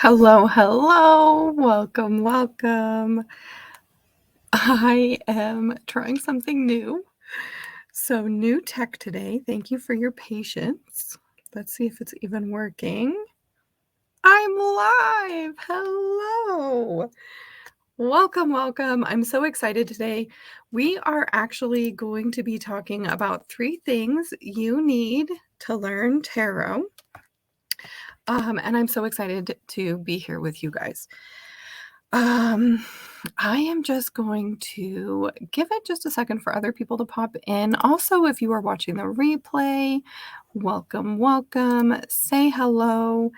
Hello, hello. Welcome, welcome. I am trying something new. So, new tech today. Thank you for your patience. Let's see if it's even working. I'm live. Hello. Welcome, welcome. I'm so excited today. We are actually going to be talking about 3 things you need to learn tarot. And I'm so excited to be here with you guys. I am just going to give it just a second for other people to pop in. Also, if you are watching the replay, welcome, welcome. Say hello.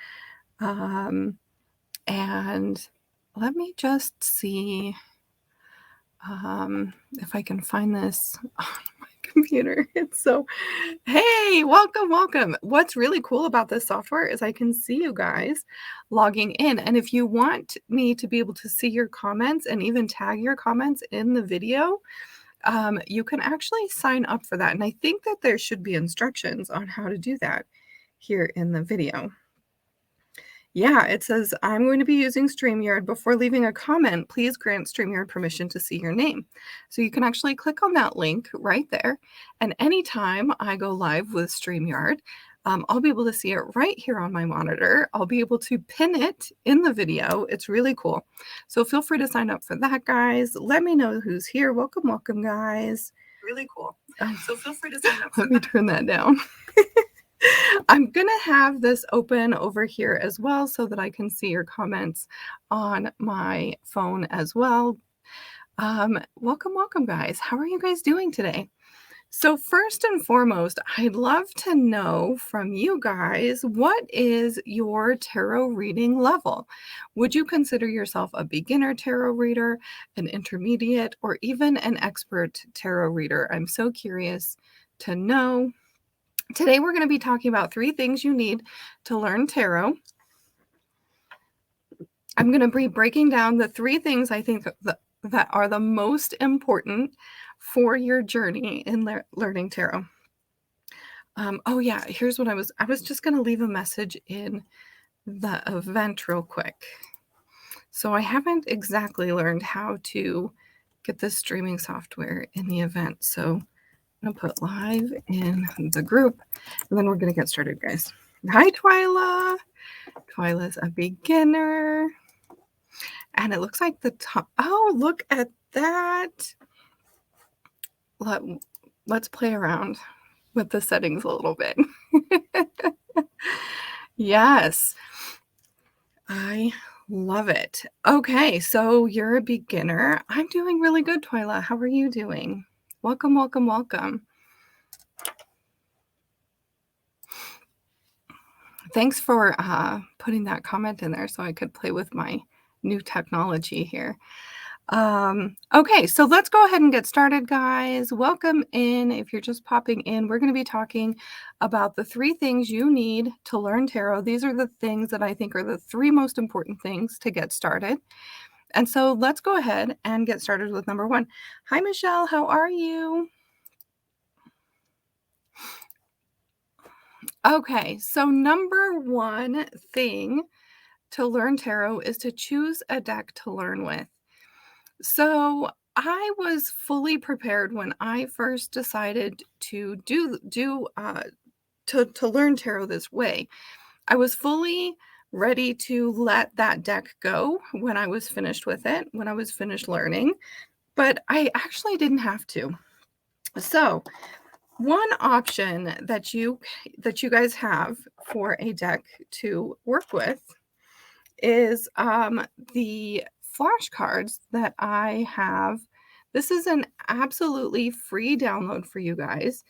And let me just see if I can find this on my computer. Hey, welcome, welcome. What's really cool about this software is I can see you guys logging in. And if you want me to be able to see your comments and even tag your comments in the video, you can actually sign up for that. And I think that there should be instructions on how to do that here in the video. Yeah, it says, I'm going to be using StreamYard. Before leaving a comment, please grant StreamYard permission to see your name. So you can actually click on that link right there. And anytime I go live with StreamYard, I'll be able to see it right here on my monitor. I'll be able to pin it in the video. It's really cool. So feel free to sign up for that, guys. Let me know who's here. Welcome, welcome, guys. Really cool. So feel free to sign up. Let me turn that down. I'm going to have this open over here as well so that I can see your comments on my phone as well. Welcome, welcome, guys. How are you guys doing today? So first and foremost, I'd love to know from you guys, what is your tarot reading level? Would you consider yourself a beginner tarot reader, an intermediate, or even an expert tarot reader? I'm so curious to know. Today, we're going to be talking about 3 things you need to learn tarot. I'm going to be breaking down the 3 things I think that are the most important for your journey in learning tarot. Oh yeah, here's what I was just going to leave a message in the event real quick. So I haven't exactly learned how to get this streaming software in the event. So I'm going to put live in the group, and then we're going to get started, guys. Hi, Twyla. Twyla's a beginner. And it looks like the top. Oh, look at that. Let's play around with the settings a little bit. Yes. I love it. Okay, so you're a beginner. I'm doing really good, Twyla. How are you doing? Welcome, welcome, welcome. Thanks for putting that comment in there so I could play with my new technology here. Okay, so let's go ahead and get started, guys. Welcome in. If you're just popping in, we're going to be talking about the 3 things you need to learn tarot. These are the things that I think are the 3 most important things to get started. And so let's go ahead and get started with number 1. Hi, Michelle. How are you? Okay, so number 1 thing to learn tarot is to choose a deck to learn with. So I was fully prepared when I first decided to to learn tarot this way. I was fully ready to let that deck go when I was finished with it, when I was finished learning, but I actually didn't have to. So one option that you guys have for a deck to work with is the flashcards that I have. This is an absolutely free download for you guys.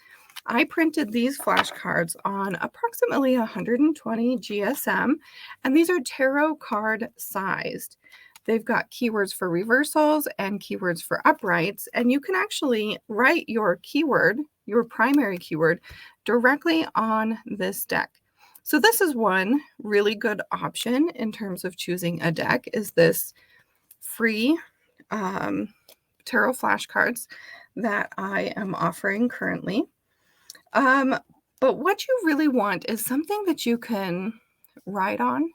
I printed these flashcards on approximately 120 GSM, and these are tarot card sized. They've got keywords for reversals and keywords for uprights, and you can actually write your keyword, your primary keyword, directly on this deck. So this is one really good option in terms of choosing a deck, is this free tarot flashcards that I am offering currently. But what you really want is something that you can write on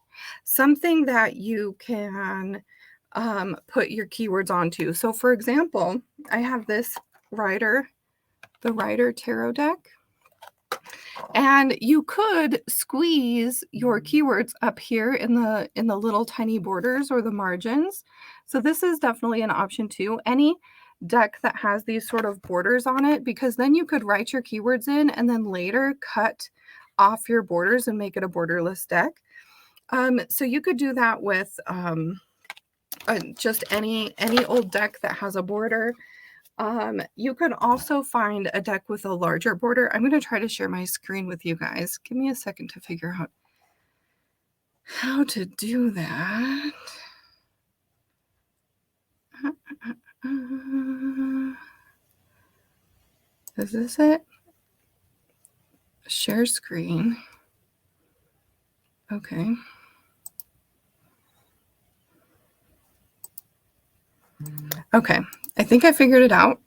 something that you can put your keywords onto. So for example, I have this the Rider Tarot deck. And you could squeeze your keywords up here in the little tiny borders or the margins. So this is definitely an option too. Any deck that has these sort of borders on it, because then you could write your keywords in and then later cut off your borders and make it a borderless deck. So you could do that with just any old deck that has a border. You can also find a deck with a larger border. I'm going to try to share my screen with you guys. Give me a second to figure out how to do that. Is this it? Share screen. Okay. Okay, I think I figured it out.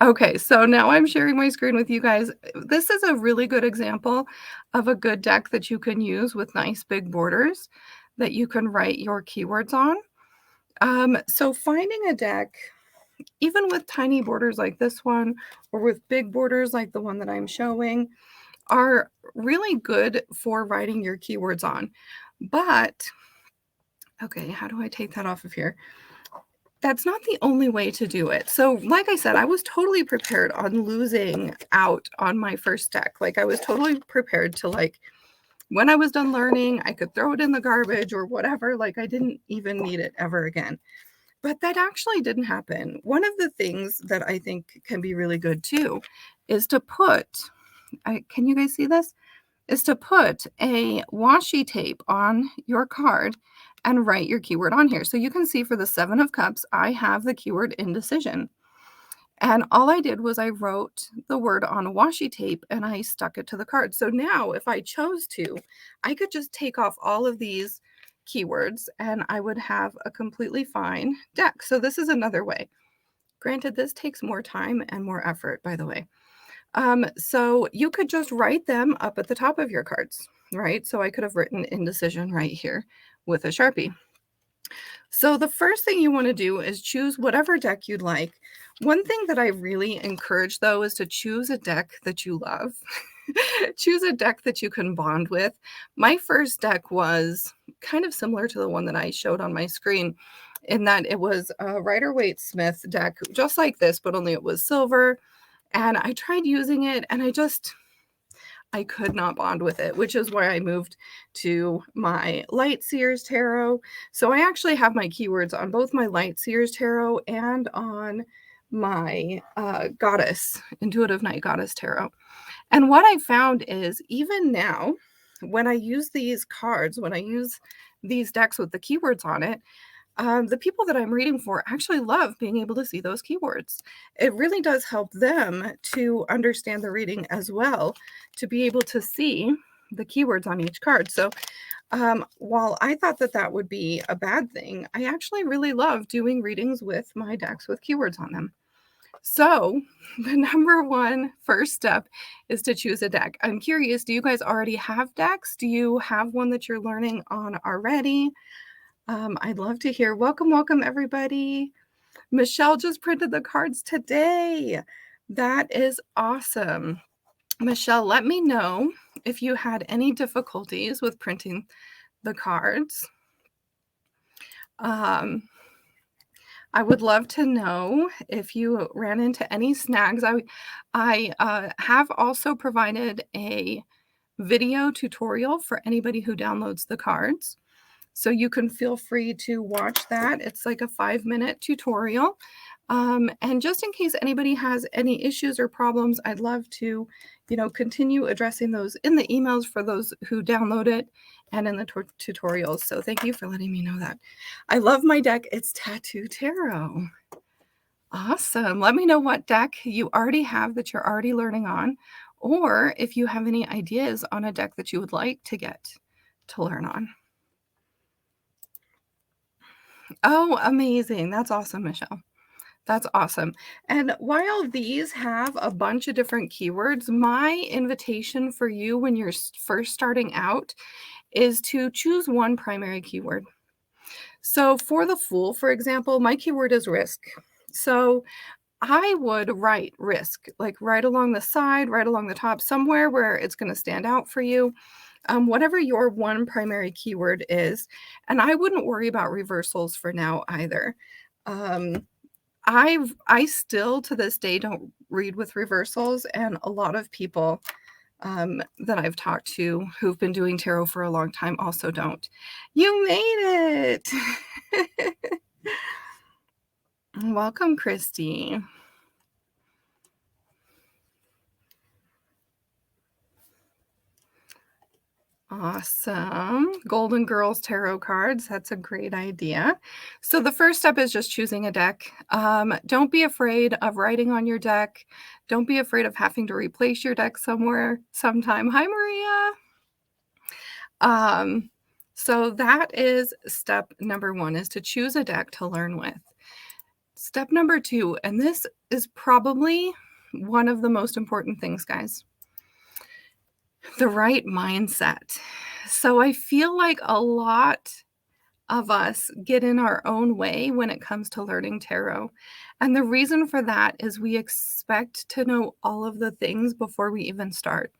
Okay, so now I'm sharing my screen with you guys. This is a really good example of a good deck that you can use with nice big borders that you can write your keywords on. So finding a deck, even with tiny borders like this one, or with big borders like the one that I'm showing, are really good for writing your keywords on. But, okay, how do I take that off of here? That's not the only way to do it. So like I said, I was totally prepared on losing out on my first deck. Like I was totally prepared to, like, when I was done learning, I could throw it in the garbage or whatever. Like I didn't even need it ever again. But that actually didn't happen. One of the things that I think can be really good too is to put, can you guys see this? Is to put a washi tape on your card and write your keyword on here. So you can see for the 7 of Cups, I have the keyword indecision. And all I did was I wrote the word on a washi tape and I stuck it to the card. So now if I chose to, I could just take off all of these keywords and I would have a completely fine deck. So this is another way. Granted, this takes more time and more effort, by the way. So you could just write them up at the top of your cards, right? So I could have written indecision right here with a Sharpie. So the first thing you want to do is choose whatever deck you'd like. One thing that I really encourage, though, is to choose a deck that you love. Choose a deck that you can bond with. My first deck was kind of similar to the one that I showed on my screen, in that it was a Rider-Waite-Smith deck, just like this, but only it was silver. And I tried using it and I could not bond with it, which is why I moved to my Light Seers Tarot. So I actually have my keywords on both my Light Seers Tarot and on my Goddess, Intuitive Night Goddess Tarot. And what I found is even now, when I use these cards, when I use these decks with the keywords on it, the people that I'm reading for actually love being able to see those keywords. It really does help them to understand the reading as well, to be able to see the keywords on each card. So while I thought that that would be a bad thing, I actually really love doing readings with my decks with keywords on them. So the number one first step is to choose a deck. I'm curious, do you guys already have decks? Do you have one that you're learning on already? I'd love to hear. Welcome, welcome, everybody. Michelle just printed the cards today. That is awesome. Michelle, let me know if you had any difficulties with printing the cards. I would love to know if you ran into any snags. I have also provided a video tutorial for anybody who downloads the cards. So you can feel free to watch that. It's like a 5-minute tutorial. And just in case anybody has any issues or problems, I'd love to, continue addressing those in the emails for those who download it and in the tutorials. So thank you for letting me know that. I love my deck. It's Tattoo Tarot. Awesome. Let me know what deck you already have that you're already learning on, or if you have any ideas on a deck that you would like to get to learn on. Oh, amazing. That's awesome, Michelle. That's awesome. And while these have a bunch of different keywords, my invitation for you when you're first starting out is to choose one primary keyword. So for the Fool, for example, my keyword is risk. So I would write risk, like right along the side, right along the top, somewhere where it's going to stand out for you. Whatever your one primary keyword is. And I wouldn't worry about reversals for now either. I still to this day don't read with reversals, and a lot of people that I've talked to who've been doing tarot for a long time also don't. You made it. Welcome, Christy. Awesome. Golden Girls tarot cards. That's a great idea. So the first step is just choosing a deck. Don't be afraid of writing on your deck. Don't be afraid of having to replace your deck sometime. Hi, Maria. So that is step number 1, is to choose a deck to learn with. Step number 2, and this is probably one of the most important things, guys. The right mindset. So I feel like a lot of us get in our own way when it comes to learning tarot. And the reason for that is we expect to know all of the things before we even start.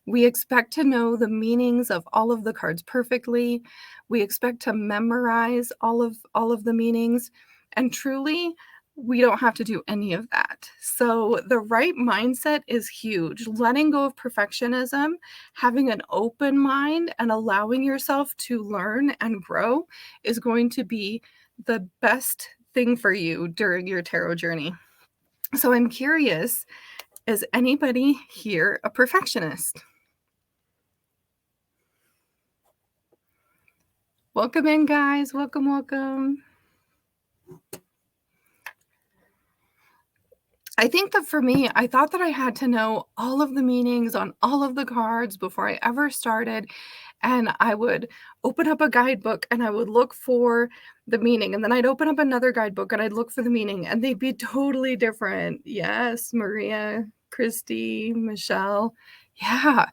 We expect to know the meanings of all of the cards perfectly. We expect to memorize all of the meanings. And truly, we don't have to do any of that. So the right mindset is huge. Letting go of perfectionism, having an open mind, and allowing yourself to learn and grow is going to be the best thing for you during your tarot journey. So I'm curious, is anybody here a perfectionist? Welcome in, guys. Welcome, welcome. I think that for me, I thought that I had to know all of the meanings on all of the cards before I ever started. And I would open up a guidebook and I would look for the meaning. And then I'd open up another guidebook and I'd look for the meaning, and they'd be totally different. Yes, Maria, Christy, Michelle. Yeah.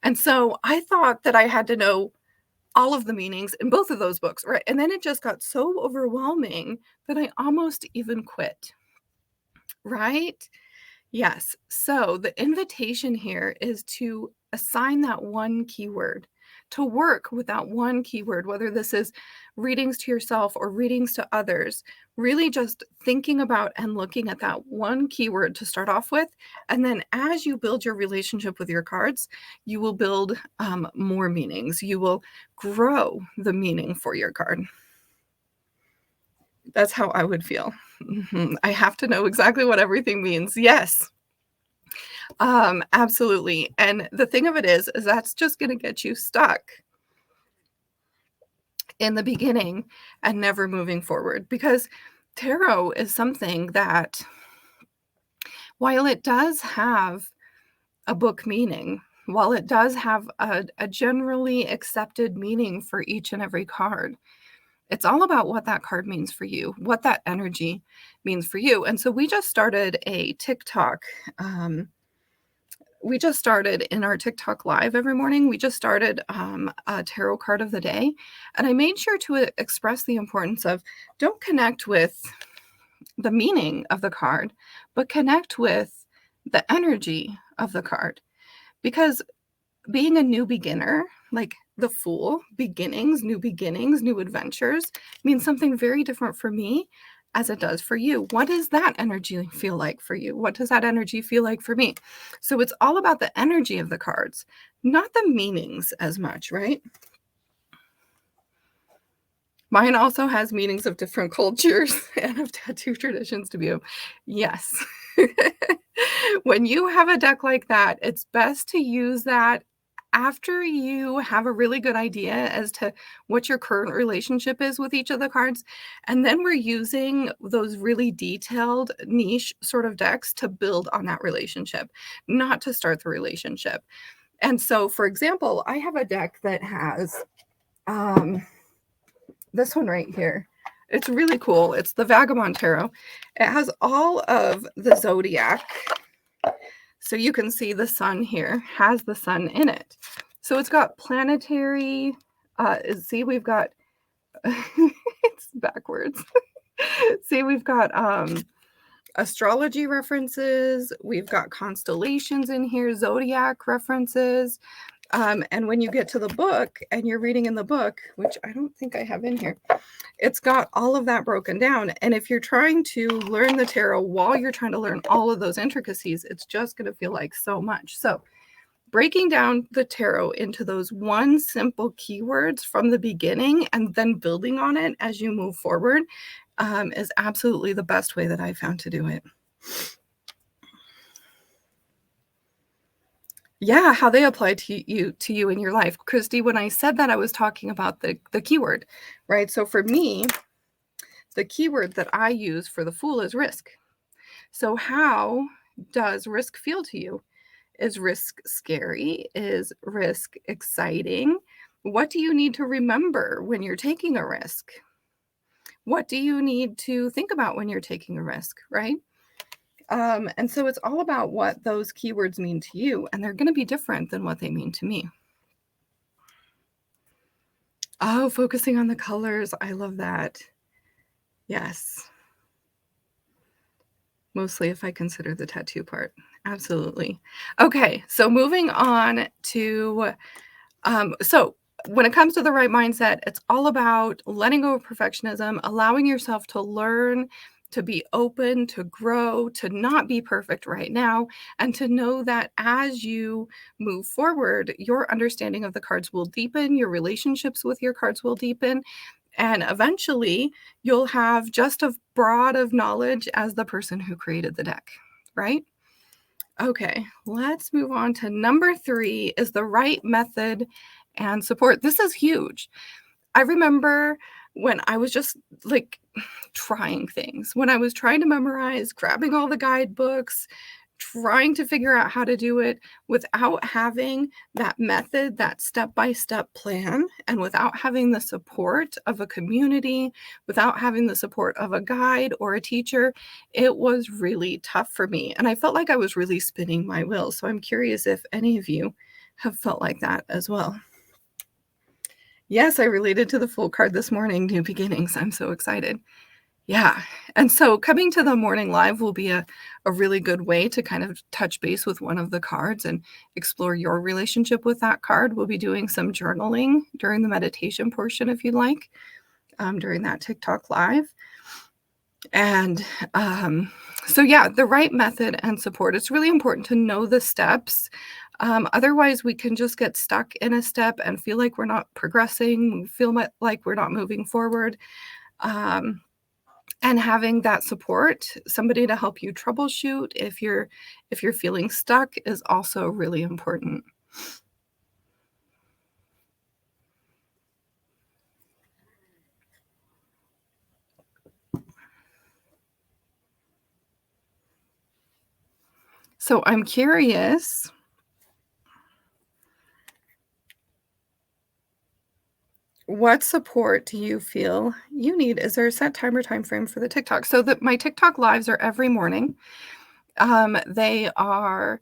And so I thought that I had to know all of the meanings in both of those books, right? And then it just got so overwhelming that I almost even quit. Right? Yes. So the invitation here is to assign that one keyword, to work with that one keyword, whether this is readings to yourself or readings to others, really just thinking about and looking at that one keyword to start off with. And then as you build your relationship with your cards, you will build more meanings. You will grow the meaning for your card. That's how I would feel. I have to know exactly what everything means. Yes. Absolutely. And the thing of it is that's just going to get you stuck in the beginning and never moving forward, because tarot is something that, while it does have a book meaning, while it does have a generally accepted meaning for each and every card, it's all about what that card means for you, what that energy means for you. And so we just started a TikTok. We just started in our TikTok live every morning. We just started a tarot card of the day. And I made sure to express the importance of, don't connect with the meaning of the card, but connect with the energy of the card. Because being a new beginner, like the Fool, beginnings, new adventures, means something very different for me as it does for you. What does that energy feel like for you? What does that energy feel like for me? So it's all about the energy of the cards, not the meanings as much, right? Mine also has meanings of different cultures and of tattoo traditions to be. Yes. When you have a deck like that, it's best to use that after you have a really good idea as to what your current relationship is with each of the cards. And then we're using those really detailed niche sort of decks to build on that relationship, not to start the relationship. And so, for example, I have a deck that has this one right here. It's really cool. It's the Vagabond Tarot. It has all of the zodiac. So you can see the sun here has the sun in it. So it's got planetary, see, we've got it's backwards. See, we've got astrology references, we've got constellations in here, zodiac references. And when you get to the book and you're reading in the book, which I don't think I have in here, it's got all of that broken down. And if you're trying to learn the tarot while you're trying to learn all of those intricacies, it's just going to feel like so much. So breaking down the tarot into those one simple keywords from the beginning and then building on it as you move forward is absolutely the best way that I found to do it. Yeah, how they apply to you in your life. Christy, when I said that, I was talking about the keyword, right? So for me, the keyword that I use for the Fool is risk. So how does risk feel to you? Is risk scary? Is risk exciting? What do you need to remember when you're taking a risk? What do you need to think about when you're taking a risk, right? And so it's all about what those keywords mean to you, and they're going to be different than what they mean to me. Oh, focusing on the colors. I love that. Yes. Mostly if I consider the tattoo part. Absolutely. Okay, so moving on to, so when it comes to the right mindset, it's all about letting go of perfectionism, allowing yourself to learn, to be open, to grow, to not be perfect right now, and to know that as you move forward, your understanding of the cards will deepen, your relationships with your cards will deepen, and eventually you'll have just as broad of knowledge as the person who created the deck, right? Okay, let's move on to number 3 is the right method and support. This is huge. I remember when I was just like trying things, when I was trying to memorize, grabbing all the guidebooks, trying to figure out how to do it without having that method, that step-by-step plan, and without having the support of a community, without having the support of a guide or a teacher, it was really tough for me. And I felt like I was really spinning my wheels. So I'm curious if any of you have felt like that as well. Yes, I related to the Fool card this morning, New Beginnings. I'm so excited. Yeah. And so coming to the morning live will be a really good way to kind of touch base with one of the cards and explore your relationship with that card. We'll be doing some journaling during the meditation portion if you'd like, during that TikTok live. And so, yeah, the right method and support. It's really important to know the steps. Otherwise, we can just get stuck in a step and feel like we're not progressing, feel like we're not moving forward. And having that support, somebody to help you troubleshoot if you're feeling stuck is also really important. So I'm curious, what support do you feel you need? Is there a set time or time frame for the TikTok? So that my TikTok lives are every morning. They are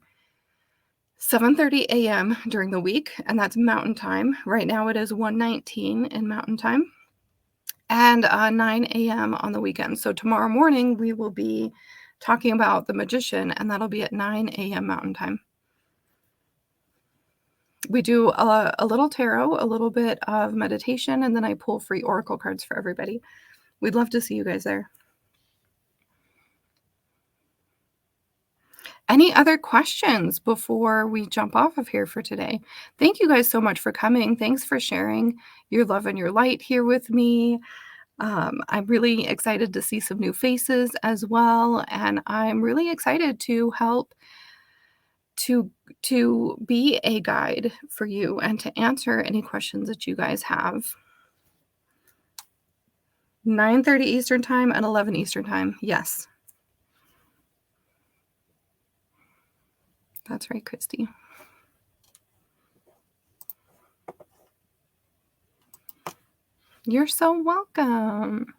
7:30 a.m. during the week, and that's Mountain Time. Right now it is 1:19 in Mountain Time, and 9 a.m. on the weekend. So tomorrow morning we will be talking about the Magician, and that'll be at 9 a.m. Mountain Time. We do a little tarot, a little bit of meditation, and then I pull free oracle cards for everybody. We'd love to see you guys there. Any other questions before we jump off of here for today? Thank you guys so much for coming. Thanks for sharing your love and your light here with me. I'm really excited to see some new faces as well, and I'm really excited to help to be a guide for you and to answer any questions that you guys have. 9:30 Eastern Time and 11 Eastern Time. Yes. That's right, Christy. You're so welcome.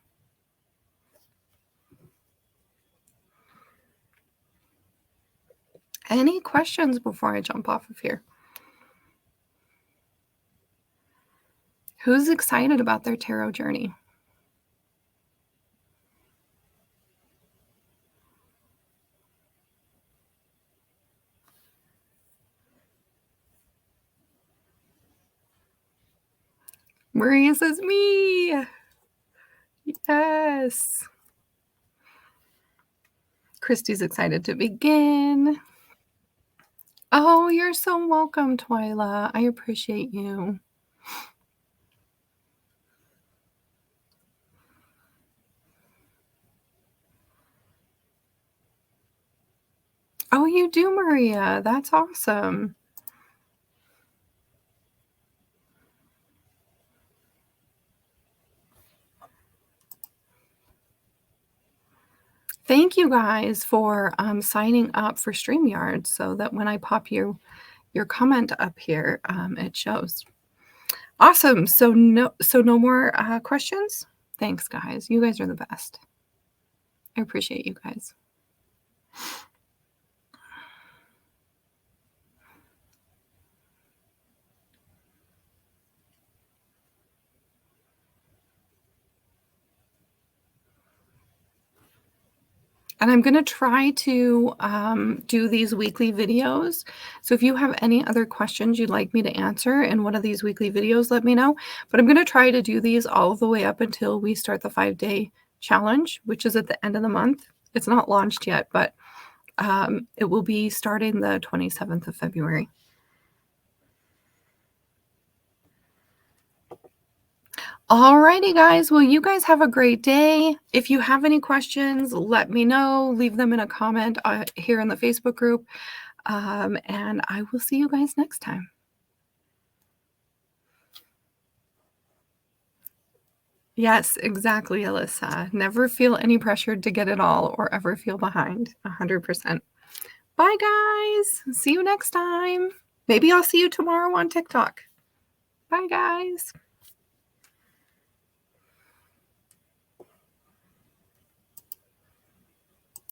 Any questions before I jump off of here? Who's excited about their tarot journey? Maria says, me. Yes. Christy's excited to begin. Oh, you're so welcome, Twyla. I appreciate you. Oh, you do, Maria. That's awesome. Thank you guys for signing up for StreamYard so that when I pop your comment up here, it shows. Awesome. So no more questions. Thanks, guys. You guys are the best. I appreciate you guys. And I'm going to try to do these weekly videos. So if you have any other questions you'd like me to answer in one of these weekly videos, let me know. But I'm going to try to do these all the way up until we start the 5-day challenge, which is at the end of the month. It's not launched yet, but it will be starting the 27th of February. Alrighty, guys. Well, you guys have a great day. If you have any questions, let me know. Leave them in a comment here in the Facebook group. And I will see you guys next time. Yes, exactly, Alyssa. Never feel any pressure to get it all or ever feel behind. 100%. Bye, guys. See you next time. Maybe I'll see you tomorrow on TikTok. Bye, guys.